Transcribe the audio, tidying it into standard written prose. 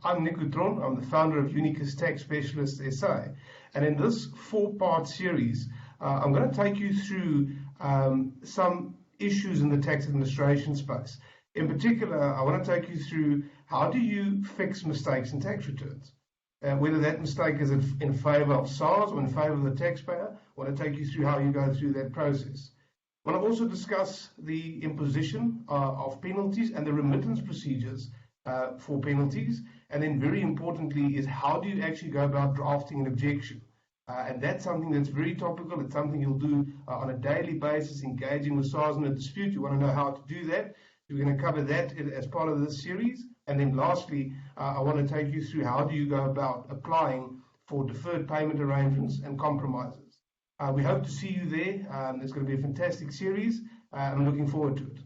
I'm Nico Theron. I'm the founder of Unicus Tax Specialists SA. And in this 4-part series, I'm going to take you through some issues in the tax administration space. In particular, I want to take you through how do you fix mistakes in tax returns. Whether that mistake is in favour of SARS or in favour of the taxpayer, I want to take you through how you go through that process. I want to also discuss the imposition of penalties and the remittance procedures for penalties. And then very importantly is how do you actually go about drafting an objection? And that's something that's very topical. It's something you'll do on a daily basis, engaging with SARS in a dispute. You want to know how to do that. We're going to cover that as part of this series. And then lastly, I want to take you through how do you go about applying for deferred payment arrangements and compromises. We hope to see you there. It's going to be a fantastic series. I'm looking forward to it.